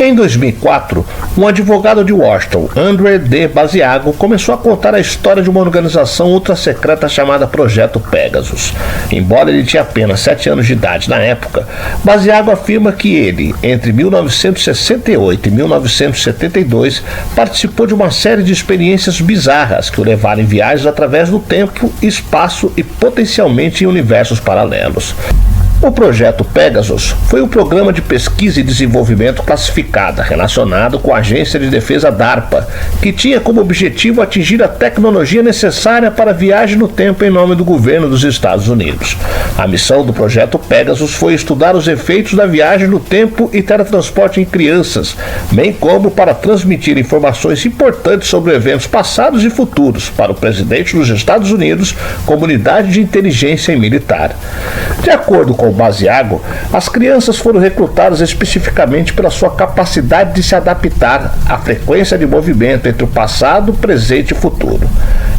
Em 2004, um advogado de Washington, André D. Basiago, começou a contar a história de uma organização ultrasecreta chamada Projeto Pegasus. Embora ele tinha apenas 7 anos de idade na época, Basiago afirma que ele, entre 1968 e 1972, participou de uma série de experiências bizarras que o levaram em viagens através do tempo, espaço e potencialmente em universos paralelos. O Projeto Pegasus foi um programa de pesquisa e desenvolvimento classificada relacionado com a Agência de Defesa DARPA, que tinha como objetivo atingir a tecnologia necessária para a viagem no tempo em nome do governo dos Estados Unidos. A missão do Projeto Pegasus foi estudar os efeitos da viagem no tempo e teletransporte em crianças, bem como para transmitir informações importantes sobre eventos passados e futuros para o presidente dos Estados Unidos, comunidade de inteligência e militar. De acordo com Basiago, as crianças foram recrutadas especificamente pela sua capacidade de se adaptar à frequência de movimento entre o passado, presente e futuro.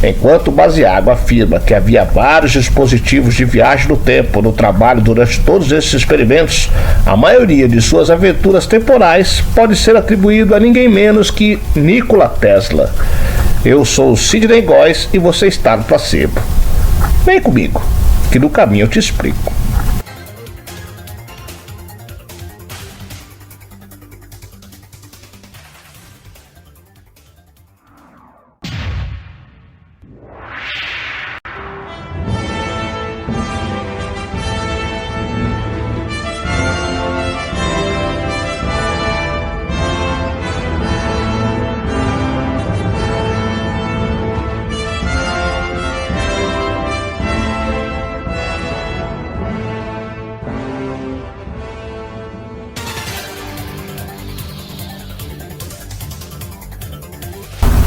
Enquanto Basiago afirma que havia vários dispositivos de viagem no tempo no trabalho durante todos esses experimentos, a maioria de suas aventuras temporais pode ser atribuído a ninguém menos que Nikola Tesla. Eu sou o Sidney Góes e você está no Placebo. Vem comigo, que no caminho eu te explico.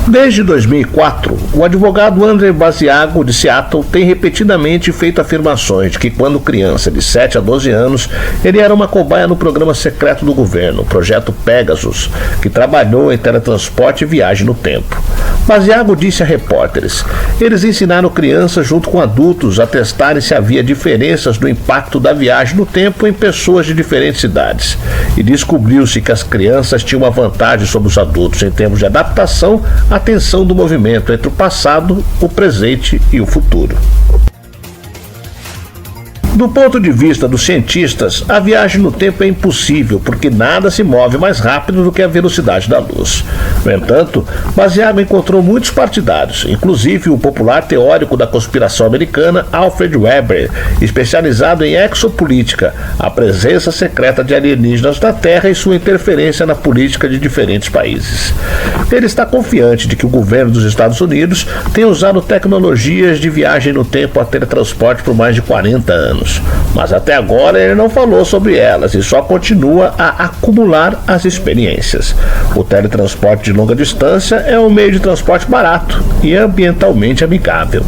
Desde 2004, o advogado André Basiago, de Seattle, tem repetidamente feito afirmações de que, quando criança, de 7 a 12 anos, ele era uma cobaia no programa secreto do governo, o Projeto Pegasus, que trabalhou em teletransporte e viagem no tempo. Basiago disse a repórteres: eles ensinaram crianças junto com adultos a testarem se havia diferenças no impacto da viagem no tempo em pessoas de diferentes idades. E descobriu-se que as crianças tinham uma vantagem sobre os adultos em termos de adaptação à tensão do movimento entre o passado, o presente e o futuro. Do ponto de vista dos cientistas, a viagem no tempo é impossível porque nada se move mais rápido do que a velocidade da luz. No entanto, Basiago encontrou muitos partidários, inclusive o popular teórico da conspiração americana Alfred Weber, especializado em exopolítica, a presença secreta de alienígenas na Terra e sua interferência na política de diferentes países. Ele está confiante de que o governo dos Estados Unidos tem usado tecnologias de viagem no tempo a teletransporte por mais de 40 anos. Mas até agora ele não falou sobre elas e só continua a acumular as experiências. O teletransporte de longa distância é um meio de transporte barato e ambientalmente amigável.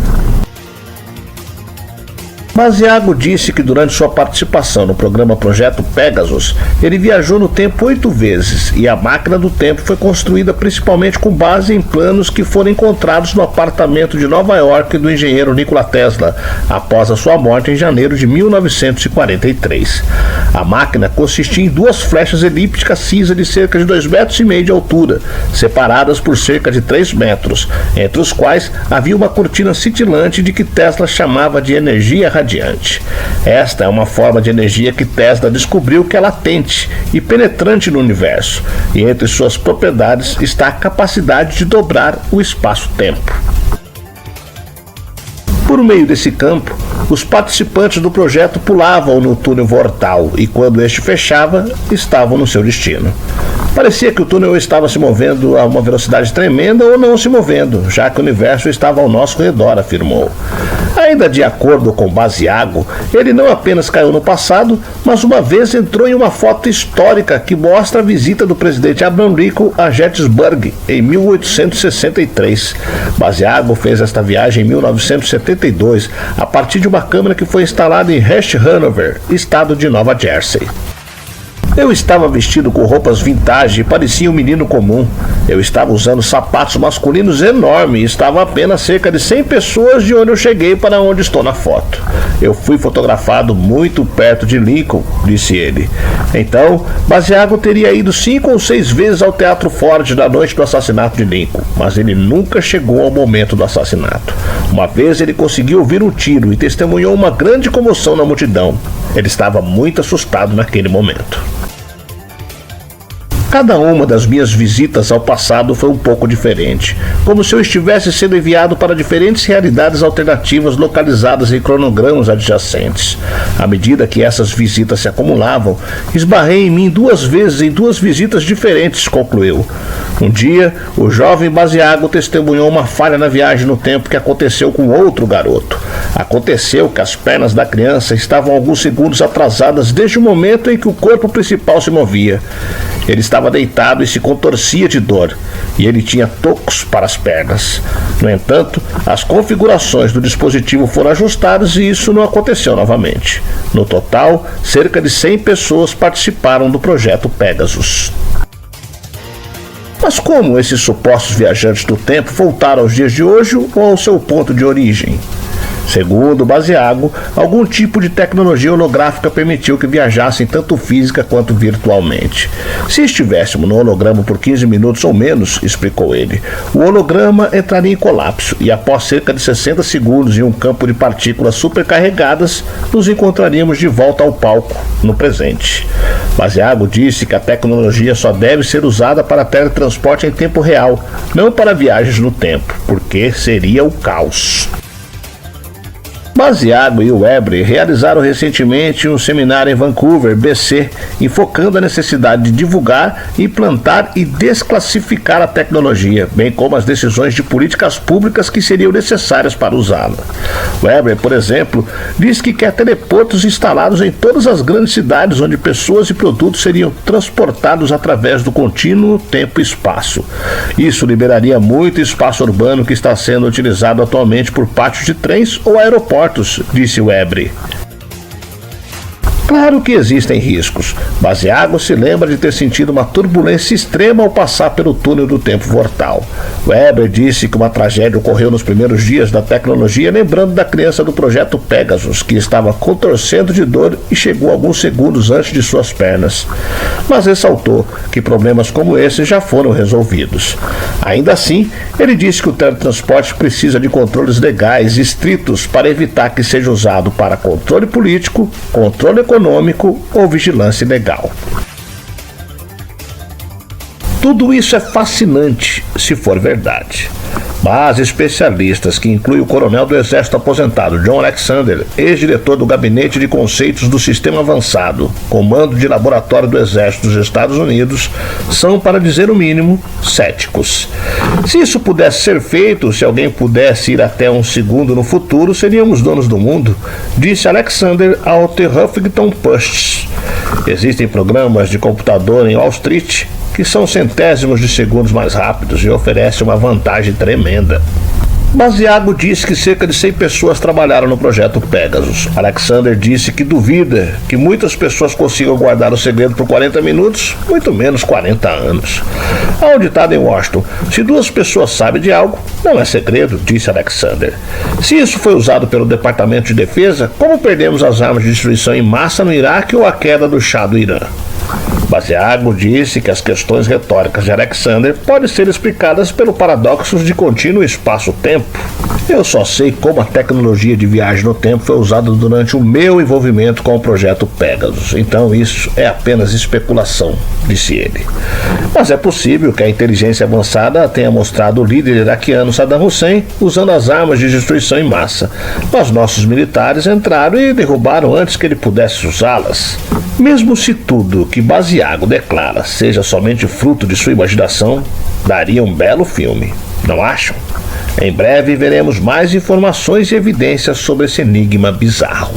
Basiago disse que durante sua participação no programa Projeto Pegasus, ele viajou no tempo 8 vezes e a máquina do tempo foi construída principalmente com base em planos que foram encontrados no apartamento de Nova York do engenheiro Nikola Tesla, após a sua morte em janeiro de 1943. A máquina consistia em 2 flechas elípticas cinza de cerca de 2,5 metros de altura, separadas por cerca de 3 metros, entre os quais havia uma cortina cintilante de que Tesla chamava de energia radiante. Esta é uma forma de energia que Tesla descobriu que é latente e penetrante no universo, e entre suas propriedades está a capacidade de dobrar o espaço-tempo. Por meio desse campo, os participantes do projeto pulavam no túnel vortal e, quando este fechava, estavam no seu destino. Parecia que o túnel estava se movendo a uma velocidade tremenda ou não se movendo, já que o universo estava ao nosso redor, afirmou. Ainda de acordo com Basiago, ele não apenas caiu no passado, mas uma vez entrou em uma foto histórica que mostra a visita do presidente Abraham Lincoln a Gettysburg em 1863. Basiago fez esta viagem em 1972, a partir de uma câmera que foi instalada em East Hanover, estado de Nova Jersey. Eu estava vestido com roupas vintage e parecia um menino comum. Eu estava usando sapatos masculinos enormes e estava a apenas cerca de 100 pessoas de onde eu cheguei para onde estou na foto. Eu fui fotografado muito perto de Lincoln, disse ele. Então, Basiago teria ido 5 ou 6 vezes ao Teatro Ford na noite do assassinato de Lincoln, mas ele nunca chegou ao momento do assassinato. Uma vez ele conseguiu ouvir um tiro e testemunhou uma grande comoção na multidão. Ele estava muito assustado naquele momento. Cada uma das minhas visitas ao passado foi um pouco diferente, como se eu estivesse sendo enviado para diferentes realidades alternativas localizadas em cronogramas adjacentes. À medida que essas visitas se acumulavam, esbarrei em mim 2 vezes em 2 visitas diferentes, concluiu. Um dia, o jovem Basiago testemunhou uma falha na viagem no tempo que aconteceu com outro garoto. Aconteceu que as pernas da criança estavam alguns segundos atrasadas desde o momento em que o corpo principal se movia. Ele estava deitado e se contorcia de dor, e ele tinha tocos para as pernas. No entanto, as configurações do dispositivo foram ajustadas e isso não aconteceu novamente. No total, cerca de 100 pessoas participaram do projeto Pegasus. Mas como esses supostos viajantes do tempo voltaram aos dias de hoje ou ao seu ponto de origem? Segundo Basiago, algum tipo de tecnologia holográfica permitiu que viajassem tanto física quanto virtualmente. Se estivéssemos no holograma por 15 minutos ou menos, explicou ele, o holograma entraria em colapso e após cerca de 60 segundos em um campo de partículas supercarregadas, nos encontraríamos de volta ao palco, no presente. Basiago disse que a tecnologia só deve ser usada para teletransporte em tempo real, não para viagens no tempo, porque seria o caos. Basiago e Webre realizaram recentemente um seminário em Vancouver, BC, enfocando a necessidade de divulgar, implantar e desclassificar a tecnologia, bem como as decisões de políticas públicas que seriam necessárias para usá-la. Webre, por exemplo, diz que quer teleportos instalados em todas as grandes cidades onde pessoas e produtos seriam transportados através do contínuo tempo e espaço. Isso liberaria muito espaço urbano que está sendo utilizado atualmente por pátios de trens ou aeroportos, disse Webre. Claro que existem riscos. Basiago se lembra de ter sentido uma turbulência extrema ao passar pelo túnel do tempo mortal. Weber disse que uma tragédia ocorreu nos primeiros dias da tecnologia, lembrando da criança do projeto Pegasus, que estava contorcendo de dor e chegou alguns segundos antes de suas pernas. Mas ressaltou que problemas como esse já foram resolvidos. Ainda assim, ele disse que o teletransporte precisa de controles legais estritos para evitar que seja usado para controle político, controle econômico ou vigilância ilegal. Tudo isso é fascinante, se for verdade. Mas especialistas, que incluem o coronel do Exército aposentado John Alexander, ex-diretor do Gabinete de Conceitos do Sistema Avançado, Comando de Laboratório do Exército dos Estados Unidos, são, para dizer o mínimo, céticos. Se isso pudesse ser feito, se alguém pudesse ir até um segundo no futuro, seríamos donos do mundo, disse Alexander ao The Huffington Post. Existem programas de computador em Wall Street que são centésimos de segundos mais rápidos e oferecem uma vantagem tremenda. Basiago disse que cerca de 100 pessoas trabalharam no projeto Pegasus. Alexander disse que duvida que muitas pessoas consigam guardar o segredo por 40 minutos, muito menos 40 anos. Há um ditado em Washington: se 2 pessoas sabem de algo, não é segredo, disse Alexander. Se isso foi usado pelo Departamento de Defesa, como perdemos as armas de destruição em massa no Iraque ou a queda do Shah do Irã? Basiago disse que as questões retóricas de Alexander podem ser explicadas pelo paradoxo de contínuo espaço-tempo. Eu só sei como a tecnologia de viagem no tempo foi usada durante o meu envolvimento com o projeto Pegasus, então isso é apenas especulação, disse ele. Mas é possível que a inteligência avançada tenha mostrado o líder iraquiano Saddam Hussein usando as armas de destruição em massa, mas nossos militares entraram e derrubaram antes que ele pudesse usá-las. Mesmo se tudo que Basiago declara seja somente fruto de sua imaginação, daria um belo filme, não acham? Em breve veremos mais informações e evidências sobre esse enigma bizarro.